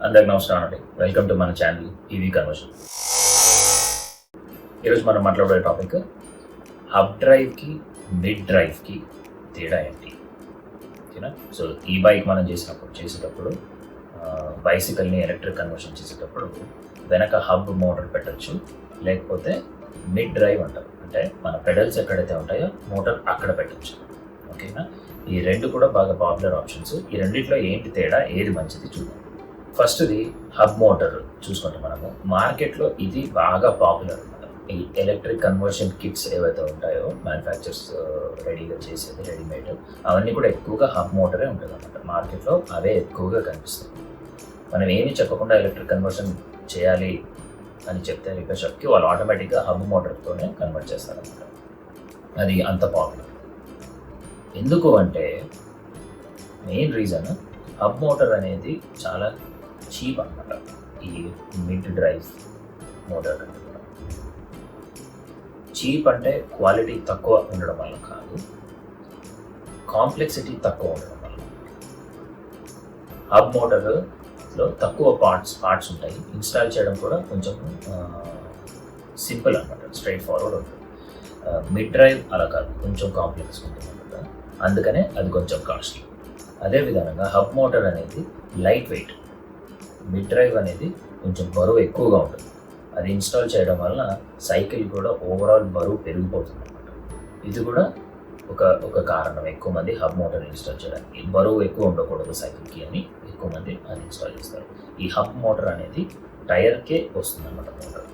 అందరికి నమస్కారం అండి. వెల్కమ్ టు మన ఛానల్ ఈవీ కన్వర్షన్. ఈరోజు మనం మాట్లాడే టాపిక్ హబ్ డ్రైవ్కి మిడ్ డ్రైవ్కి తేడా ఏంటి. ఓకేనా? సో ఈ బైక్ మనం చేసేటప్పుడు బైసికల్ని ఎలక్ట్రిక్ కన్వర్షన్ చేసేటప్పుడు వెనక హబ్ మోటార్ పెట్టచ్చు, లేకపోతే మిడ్ డ్రైవ్ అంటారు. అంటే మన పెడల్స్ ఎక్కడైతే ఉంటాయో మోటార్ అక్కడ పెట్టచ్చు. ఓకేనా? ఈ రెండు కూడా బాగా పాపులర్ ఆప్షన్స్. ఈ రెండిట్లో ఏంటి తేడా, ఏది మంచిది చూద్దాం. ఫస్ట్ది హబ్ మోటార్ చూసుకుంటే మనము మార్కెట్లో ఇది బాగా పాపులర్ అనమాట. ఈ ఎలక్ట్రిక్ కన్వర్షన్ కిట్స్ ఏవైతే ఉంటాయో మ్యానుఫ్యాక్చర్స్ రెడీగా చేసేది రెడీమేడ్, అవన్నీ కూడా ఎక్కువగా హబ్ మోటరే ఉంటుంది అనమాట. మార్కెట్లో అవే ఎక్కువగా కనిపిస్తాయి. మనం ఏమీ చెప్పకుండా ఎలక్ట్రిక్ కన్వర్షన్ చేయాలి అని చెప్తే రిపేర్ షాప్కి వాళ్ళు ఆటోమేటిక్గా హబ్ మోటార్తోనే కన్వర్ట్ చేస్తారనమాట. అది అంత పాపులర్. ఎందుకు అంటే మెయిన్ రీజన్ హబ్ మోటార్ అనేది చాలా చీప్ అనమాట. ఈ మిడ్ డ్రైవ్ మోటార్ కంటే కూడా చీప్ అంటే క్వాలిటీ తక్కువ ఉండడం వల్ల కాదు, కాంప్లెక్సిటీ తక్కువ ఉండడం వల్ల. హబ్ మోటార్లో తక్కువ పార్ట్స్ ఉంటాయి, ఇన్స్టాల్ చేయడం కూడా కొంచెం సింపుల్ అనమాట, స్ట్రైట్ ఫార్వర్డ్ ఉంటుంది. మిడ్ డ్రైవ్ అలా కాదు, కొంచెం కాంప్లెక్స్ ఉంటుంది అనమాట. అందుకనే అది కొంచెం కాస్ట్లీ. అదేవిధంగా హబ్ మోటార్ అనేది లైట్ వెయిట్, మిడ్ డ్రైవ్ అనేది కొంచెం బరువు ఎక్కువగా ఉంటుంది. అది ఇన్స్టాల్ చేయడం వలన సైకిల్ కూడా ఓవరాల్ బరువు పెరిగిపోతుంది అనమాట. ఇది కూడా ఒక కారణం ఎక్కువ మంది హబ్ మోటార్ ఇన్స్టాల్ చేయడానికి. బరువు ఎక్కువ ఉండకూడదు సైకిల్కి అని ఎక్కువ మంది అది ఇన్స్టాల్ చేస్తారు. ఈ హబ్ మోటార్ అనేది టైర్కే వస్తుంది అనమాట మోటార్.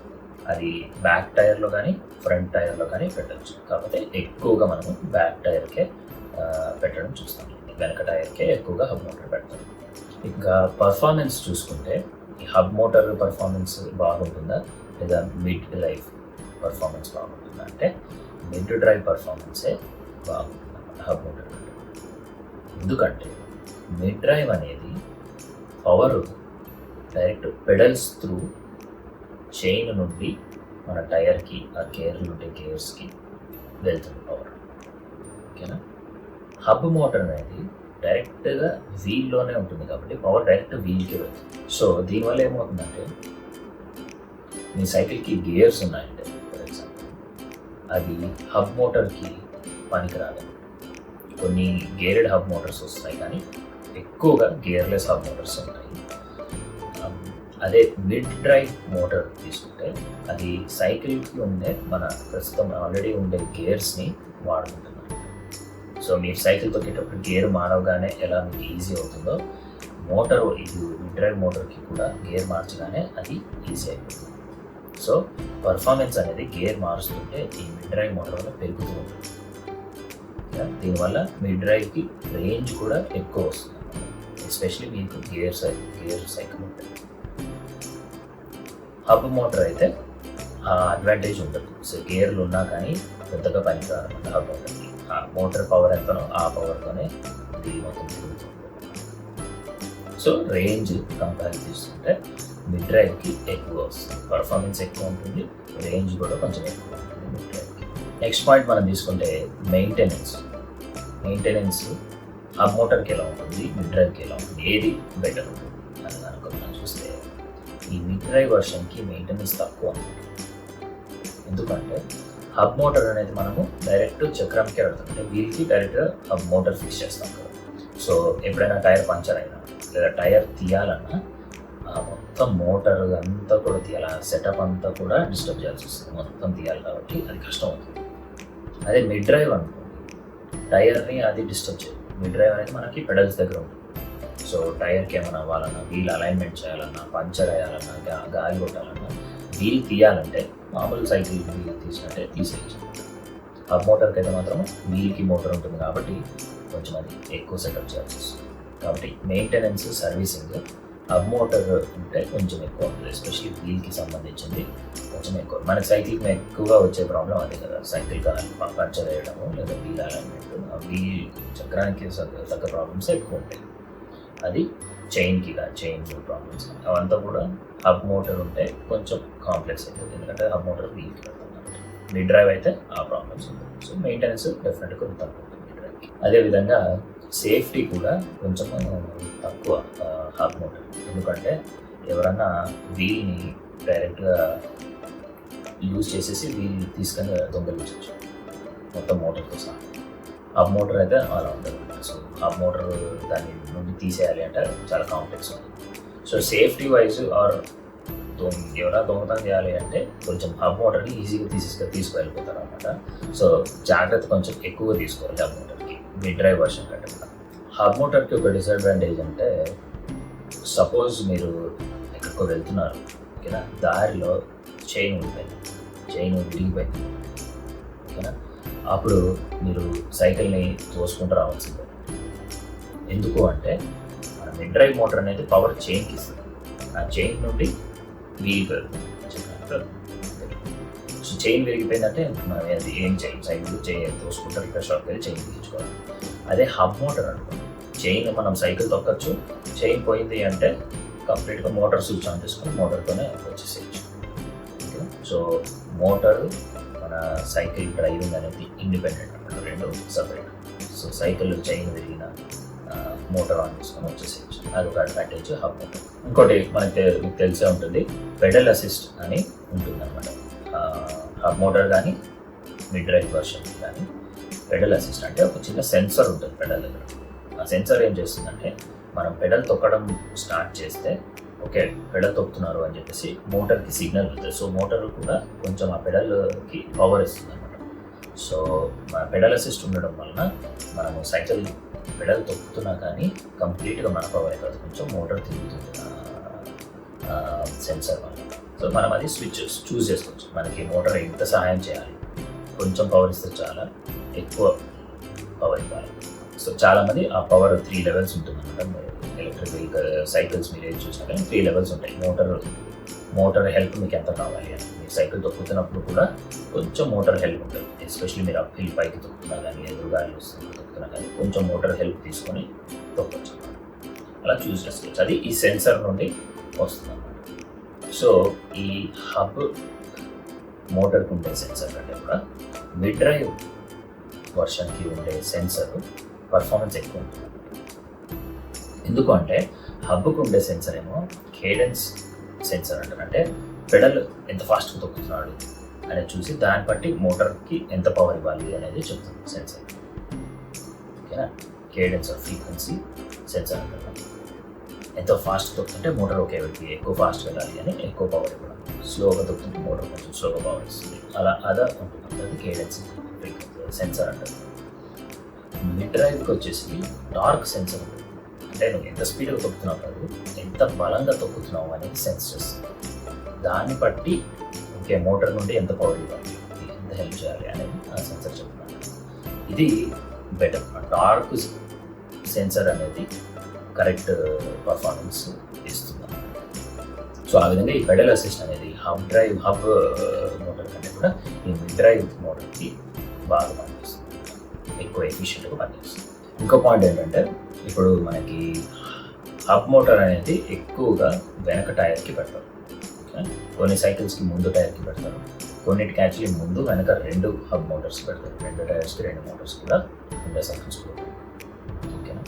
అది బ్యాక్ టైర్లో కానీ ఫ్రంట్ టైర్లో కానీ పెట్టచ్చు. కాకపోతే ఎక్కువగా మనము బ్యాక్ టైర్కే పెట్టడం చూస్తాం, వెనక టైర్కే ఎక్కువగా హబ్ మోటార్ పెడతాం. ఇంకా పర్ఫార్మెన్స్ చూసుకుంటే ఈ హబ్ మోటార్ పర్ఫార్మెన్స్ బాగుంటుందా లేదా మిడ్ డ్రైవ్ పర్ఫార్మెన్స్ బాగుంటుందా అంటే మిడ్ డ్రైవ్ పర్ఫార్మెన్సే బాగుంటుంది హబ్ మోటార్ కంటే. ఎందుకంటే మిడ్ డ్రైవ్ అనేది power direct pedals through chain నుండి మన టైర్కి, ఆ గేర్లు ఉంటే గేర్స్కి వెళ్తుంది పవర్. ఓకేనా? హబ్ మోటార్ అనేది డైరెక్ట్గా వీల్లోనే ఉంటుంది కాబట్టి పవర్ డైరెక్ట్ వీల్కి వెళ్తుంది. సో దీనివల్ల ఏమవుతుందంటే మీ సైకిల్కి గేర్స్ ఉన్నాయంటే ఫర్ ఎగ్జాంపుల్, అది హబ్ మోటార్కి పనికిరాదు. కొన్ని గేరెడ్ హబ్ మోటార్స్ వస్తాయి, కానీ ఎక్కువగా గేర్లెస్ హబ్ మోటార్స్ ఉంటాయి. అదే మిడ్ డ్రైవ్ మోటార్ తీసుకుంటే అది సైకిల్కి ఉండే మన ప్రస్తుతం ఆల్రెడీ ఉండే గేర్స్ని వాడుకుంటున్నాం. సో మీరు సైకిల్ తొక్కేటప్పుడు గేర్ మారవగానే ఎలా మీకు ఈజీ అవుతుందో, మోటార్ ఇది మిడ్ డ్రైవ్ మోటార్కి కూడా గేర్ మార్చగానే అది ఈజీ అయిపోతుంది. సో పర్ఫార్మెన్స్ అనేది గేర్ మారుస్తుంటే ఈ మిడ్ డ్రైవ్ మోటార్ వల్ల పెరుగుతూ ఉంటుంది. దీనివల్ల మిడ్ డ్రైవ్కి రేంజ్ కూడా ఎక్కువ వస్తుంది, ఎస్పెషలీ మీకు గేర్ సైకిల్ ఉంటుంది. హబ్ మోటార్ అయితే ఆ అడ్వాంటేజ్ ఉండదు. సో గేర్లు ఉన్నా కానీ పెద్దగా పనికిరాదన్నమాట హబ్ మోటార్కి. ఆ మోటార్ పవర్ ఎంతనో ఆ పవర్తోనే ఇది మొత్తం తిరుగుతుంది. సో రేంజ్ కంపేర్ చేసుకుంటే మిడ్ డ్రైవ్కి ఎక్కువ వస్తుంది, పర్ఫార్మెన్స్ ఎక్కువ ఉంటుంది, రేంజ్ కూడా కొంచెం ఎక్కువ ఉంటుంది మిడ్ డ్రైవ్కి. నెక్స్ట్ పాయింట్ మనం తీసుకుంటే మెయింటెనెన్స్ హబ్ మోటార్కి ఎలా ఉంటుంది, మిడ్ డ్రైవ్కి ఎలా ఉంటుంది, ఏది బెటర్ ఉంటుంది అని కనుక మనం చూస్తే ఈ మిడ్ డ్రైవ్ వర్షన్కి మెయింటెనెన్స్ తక్కువ. ఎందుకంటే హబ్ మోటార్ అనేది మనము డైరెక్ట్ చక్రంకే పెడతాం, అంటే వీల్కి డైరెక్ట్గా హబ్ మోటార్ ఫిక్స్ చేస్తాం కదా. సో ఎప్పుడైనా టైర్ పంచర్ అయినా లేదా టైర్ తీయాలన్నా మొత్తం మోటార్ అంతా కూడా తీయాలి, సెటప్ అంతా కూడా డిస్టర్బ్ చేయాల్సి వస్తుంది, మొత్తం తీయాలి కాబట్టి అది కష్టం అవుతుంది. అదే మిడ్ డ్రైవ్ అనుకోండి, టైర్ని అది డిస్టర్బ్ చేయదు. మిడ్ డ్రైవ్ అనేది మనకి పెడల్స్ దగ్గర ఉంటుంది. సో టైర్కి ఏమైనా అవ్వాలన్నా, వీల్ అలైన్మెంట్ చేయాలన్నా, పంచర్ అయ్యాలన్నా, గాలి కొట్టాలన్నా, వీల్ తీయాలంటే మామూలు సైకిల్ వీల్ తీసినట్టే తీసేయచ్చు. హబ్ మోటార్కి అయితే మాత్రం వీల్కి మోటార్ ఉంటుంది కాబట్టి కొంచెం అది ఎక్కువ సెటప్ చేయాల్సి వస్తుంది. కాబట్టి మెయింటెనెన్స్, సర్వీసింగ్ హబ్ మోటార్ ఉంటే కొంచెం ఎక్కువ ఉంటుంది, ఎస్పెషల్లీ వీల్కి సంబంధించింది కొంచెం ఎక్కువ. మన సైకిల్కి ఎక్కువగా వచ్చే ప్రాబ్లం అదే కదా, సైకిల్ పంచర్ వేయడము లేదా వీల్ అలైన్మెంట్, వీల్ చక్రానికి తగ్గ ప్రాబ్లమ్స్ ఎక్కువ ఉంటాయి. అది చైన్ ప్రాబ్లమ్స్ అవంతా కూడా హబ్ మోటార్ ఉంటే కొంచెం కాంప్లెక్స్ అవుతుంది, ఎందుకంటే హబ్ మోటార్ వీల్కి పెడుతుంది. మిడ్ డ్రైవ్ అయితే ఆ ప్రాబ్లమ్స్ ఉంటుంది. సో మెయింటెనెన్స్ డెఫినెట్గా తక్కువ ఉంటుంది మిడ్ డ్రైవ్కి. అదేవిధంగా సేఫ్టీ కూడా కొంచెం తక్కువ హబ్ మోటార్. ఎందుకంటే ఎవరన్నా వీల్ని డైరెక్ట్గా యూజ్ చేసేసి వీల్ తీసుకొని దొంగలించవచ్చు మొత్తం మోటార్తో సహా. హబ్ మోటార్ అయితే అలా ఉంటుంది. సో హబ్ మోటార్ దాని నుండి తీసేయాలి అంటే చాలా కాంప్లెక్స్ ఉంటుంది. సో సేఫ్టీ వైజ్ ఆర్ ఎవరైనా దొంగతనం చేయాలి అంటే కొంచెం హబ్ మోటార్ని ఈజీగా తీసుకువెళ్ళిపోతారు అనమాట. సో జాగ్రత్త కొంచెం ఎక్కువ తీసుకోవాలి హబ్ మోటార్కి మిడ్ డ్రైవ్ వర్షన్ కంటే. హబ్ మోటార్కి ఒక డిసడ్వాంటేజ్ అంటే సపోజ్ మీరు ఎక్కడికో వెళ్తున్నారు, ఓకేనా, దారిలో చైన్ విరిగిపోయింది, ఓకేనా, అప్పుడు మీరు సైకిల్ని తోసుకుంటూ రావాల్సిందే. ఎందుకు అంటే మన మిడ్ డ్రైవ్ మోటార్ అనేది పవర్ చైన్కి ఇస్తుంది. ఆ చైన్ నుండి వీల్ వెళ్తుంది. సో చైన్ విరిగిపోయిందంటే అది ఏం చేయం, సైకిల్ తోసుకుంటారు, ఇక్కడ షాప్కి వెళ్ళి చైన్ తీయించుకోవాలి. అదే హబ్ మోటార్ అనుకోండి, చైన్ మనం సైకిల్ తొక్కచ్చు, చైన్ పోయింది అంటే కంప్లీట్గా మోటార్ స్విచ్ ఆన్ చేసుకొని మోటార్తోనే వచ్చేసేయచ్చు. ఓకే, సో మోటారు మన సైకిల్ డ్రైవింగ్ అనేది ఇండిపెండెంట్ అన్నమాట, రెండు సపరేట్. సో సైకిల్ చైన్ విరిగిన మోటార్ ఆన్ చేసుకొని వచ్చేసేయచ్చు. అది ఒక అడ్వాంటేజ్ హబ్ మోటార్. ఇంకోటి మీకు తెలిసే ఉంటుంది, పెడల్ అసిస్ట్ అని ఉంటుంది అనమాట. హబ్ మోటార్ కానీ మిడ్ డ్రైవ్ వర్షన్ కానీ పెడల్ అసిస్ట్ అంటే ఒక చిన్న సెన్సర్ ఉంటుంది పెడల్ దగ్గర. ఆ సెన్సర్ ఏం చేస్తుందంటే మనం పెడల్ తొక్కడం స్టార్ట్ చేస్తే ఓకే పెడల్ తొక్కుతున్నారు అని చెప్పేసి మోటార్కి సిగ్నల్ ఉంటుంది. సో మోటార్ కూడా కొంచెం ఆ పెడల్కి పవర్ ఇస్తుంది అనమాట. సో మన పెడల్ అసిస్ట్ ఉండడం వలన మనము సైకిల్ పెడల్ తొక్కుతున్నా కానీ కంప్లీట్గా మన పవర్ కాదు, కొంచెం మోటార్ తిరుగుతుంది సెన్సర్ వల్ల. సో మనం అది స్విచ్ చూస్ చేసుకోవచ్చు, మనకి మోటార్ ఎంత సహాయం చేయాలి, కొంచెం పవర్ ఇస్తే చాలా, ఎక్కువ పవర్ ఇవ్వాలి. సో చాలామంది ఆ పవర్ 3 లెవెల్స్ ఉంటుంది అనమాట. ఎలక్ట్రిక్ వెహికల్ సైకిల్స్ మీరు ఏది చూసినా కానీ 3 లెవెల్స్ ఉంటాయి. మోటార్ హెల్ప్ మీకు ఎంత కావాలి అని, మీరు సైకిల్ తొక్కుతున్నప్పుడు కూడా కొంచెం మోటార్ హెల్ప్ ఉంటుంది. ఎస్పెషల్లీ మీరు అప్ హిల్ పైకి తొక్కుతున్నా కానీ, ఎదురు గాలి వస్తుంది తొక్కుతున్నా కానీ కొంచెం మోటార్ హెల్ప్ తీసుకొని తొక్కవచ్చు. అలా చూస్ చేసుకోవచ్చు. అది ఈ సెన్సర్ నుండి వస్తుంది అన్నమాట. సో ఈ హబ్ మోటార్కి ఉండే సెన్సర్ కంటే కూడా మిడ్ డ్రైవ్ వర్షన్కి ఉండే సెన్సర్ పర్ఫార్మెన్స్ ఎక్కువ ఉంటుంది. ఎందుకు అంటే హబ్కు ఉండే సెన్సర్ ఏమో కేడెన్స్ సెన్సర్ అంటారు. అంటే పెడల్ ఎంత ఫాస్ట్గా తొక్కుతున్నాడు అనేది చూసి దాన్ని బట్టి మోటార్కి ఎంత పవర్ ఇవ్వాలి అనేది చెప్తుంది సెన్సర్. ఓకేనా, కేడెన్స్ ఆఫ్ ఫ్రీక్వెన్సీ సెన్సర్ అంటారు. ఎంత ఫాస్ట్ తొక్కుతుంటే మోటార్ ఒకే వ్యక్తి ఎక్కువ ఫాస్ట్ వెళ్ళాలి అని ఎక్కువ పవర్ ఇవ్వడం, స్లోగా తొక్కుతుంటే మోటార్ కొంచెం స్లోగా పవర్ ఇస్తుంది. అలా ఉంటుంది. అది కేడెన్స్ సెన్సర్ అంటారు. మిడ్ డ్రైవ్కి వచ్చేసి టార్క్ సెన్సర్ ఉంటుంది. అంటే నువ్వు ఎంత స్పీడ్గా తొక్కుతున్నావు కాదు, ఎంత బలంగా తొక్కుతున్నావు అనేది సెన్స్ చేస్తుంది. దాన్ని బట్టి ఓకే మోటార్ నుండి ఎంత పవర్ ఇవ్వాలి, ఎంత హెల్ప్ చేయాలి అనేది ఆ సెన్సర్ చెప్తున్నాను. ఇది బెటర్. టార్క్ సెన్సర్ అనేది కరెక్ట్ పర్ఫార్మెన్స్ ఇస్తుంది. సో ఆ విధంగా ఈ పెడల్ అసిస్ట్ అనేది హబ్ మోటార్ కంటే కూడా ఈ మిడ్ డ్రైవ్ మోటార్కి బాగా పనిచేస్తుంది, ఎక్కువ ఎఫిషియెంట్గా పనిచేస్తుంది. ఇంకో పాయింట్ ఏంటంటే ఇప్పుడు మనకి హబ్ మోటార్ అనేది ఎక్కువగా వెనక టైర్కి పెడతారు. కొన్ని సైకిల్స్కి ముందు టైర్కి పెడతారు, కొన్నిటికి యాక్చువల్లీ ముందు వెనక 2 హబ్ మోటార్స్ పెడతారు. 2 టైర్స్కి 2 మోటార్స్ కూడా ఉండే సైకిల్స్ కూడా. ఓకేనా,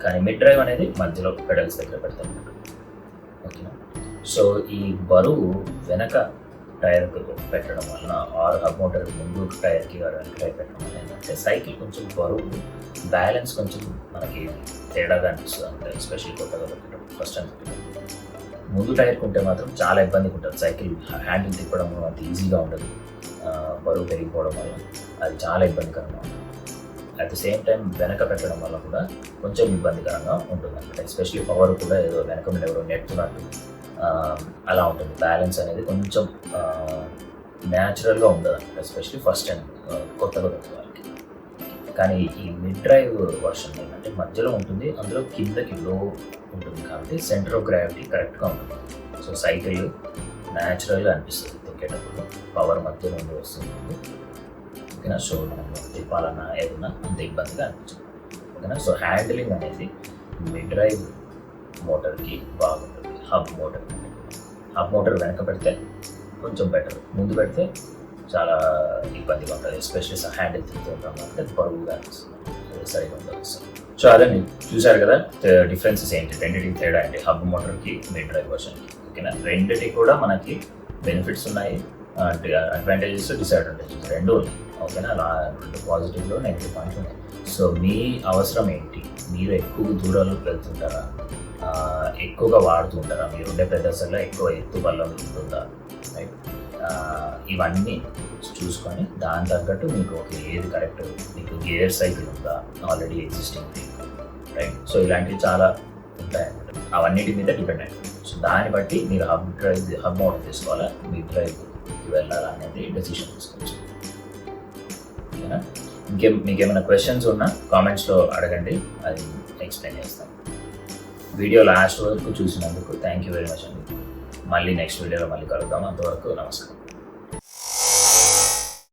కానీ మిడ్ డ్రైవ్ అనేది మధ్యలో పెడల్స్ దగ్గర పెడతారు. ఓకేనా, సో ఈ బరువు వెనక టైర్కి పెట్టడం వలన ఆర్ హబ్ మోటార్ ముందు టైర్కి వెనక టైర్ పెట్టడం వల్ల ఏంటంటే సైకిల్ కొంచెం బరువు బ్యాలెన్స్ కొంచెం మనకి తేడాగా అనిపిస్తుంది. అంటే ఎస్పెషల్లీ కొత్తగా పెట్టడం ఫస్ట్ టైం ముందు టైర్కి ఉంటే మాత్రం చాలా ఇబ్బందిగా ఉంటుంది. సైకిల్ హ్యాండిల్ తిప్పడం అంత ఈజీగా ఉండదు, బరువు పెరిగిపోవడం వల్ల అది చాలా ఇబ్బందికరంగా ఉంటుంది. అట్ ద సేమ్ టైం వెనక పెట్టడం వల్ల కూడా కొంచెం ఇబ్బందికరంగా ఉంటుంది అనమాట. ఎస్పెషల్లీ పవర్ కూడా ఏదో వెనక మీద ఎవరో నెట్టున్నట్టు అలా ఉంటుంది. బ్యాలెన్స్ అనేది కొంచెం న్యాచురల్గా ఉండదు అనమాట, ఎస్పెషల్లీ ఫస్ట్ టైం కొత్తగా పెట్టే వాళ్ళకి. కానీ ఈ మిడ్ డ్రైవ్ వర్షన్ ఏంటంటే మధ్యలో ఉంటుంది, అందులో కిందకి లో ఉంటుంది కాబట్టి సెంటర్ ఆఫ్ గ్రావిటీ కరెక్ట్గా ఉంటుంది. సో సైకిల్ న్యాచురల్గా అనిపిస్తుంది తొక్కేటప్పుడు, పవర్ మధ్య నుండి వస్తుంది. ఓకేనా, సో మనం తిప్పాలన్నా ఏదన్నా అంత ఇబ్బందిగా అనిపించదు. ఓకేనా, సో హ్యాండిలింగ్ అనేది మిడ్ డ్రైవ్ మోటార్కి బాగుంటుంది. హబ్ మోటార్ వెనక పెడితే కొంచెం బెటర్, ముందు పెడితే చాలా ఇబ్బందిగా ఉంటుంది. ఎస్పెషల్లీ హ్యాండిల్ తిప్పుతూ ఉంటాం అంటే బరువుగా అనిపిస్తుంది. సరిగా ఉండదు. సో అదండి, చూసారు కదా డిఫరెన్సెస్ ఏంటి, రెండింటికి తేడా ఏంటి, హబ్ మోటార్కి మిడ్ డ్రైవ్ వర్షన్కి. ఓకేనా, రెండింటికి కూడా మనకి బెనిఫిట్స్ ఉన్నాయి, అడ్వాంటేజెస్ డిసడ్వాంటేజెస్ రెండు ఉన్నాయి. ఓకేనా, అలా రెండు పాజిటివ్లో నెగిటివ్ పాయింట్స్ ఉన్నాయి. సో మీ అవసరం ఏంటి, మీరు ఎక్కువ దూరాలు వెళ్తుంటారా, ఎక్కువగా వాడుతుంటారా, మీరు ఉండే ప్రదేశంలో ఎక్కువ ఎత్తు బల్లం ఉంటుందా, రైట్, ఇవన్నీ చూసుకొని దాని తగ్గట్టు మీకు ఒక ఏది కరెక్ట్, మీకు గేర్ సైకిల్ ఉందా ఆల్రెడీ ఎగ్జిస్టింగ్, రైట్. సో ఇలాంటివి చాలా ఉంటాయన్నమాట, అవన్నిటి మీద డిపెండ్ అయ్యింది. సో దాన్ని బట్టి మీరు హబ్ మోడల్ తీసుకోవాలా, మిడ్ డ్రైవ్కి వెళ్ళాలా అనేది డెసిషన్ తీసుకోవచ్చు. ఓకేనా, మీకేమైనా క్వశ్చన్స్ ఉన్నా కామెంట్స్లో అడగండి, అది ఎక్స్ప్లెయిన్ చేస్తాను. వీడియో లాస్ట్ వరకు చూసినందుకు థ్యాంక్ యూ వెరీ మచ్ అండి. మళ్ళీ నెక్స్ట్ వీడియోలో మళ్ళీ కలుద్దాం. అంతవరకు నమస్కారం.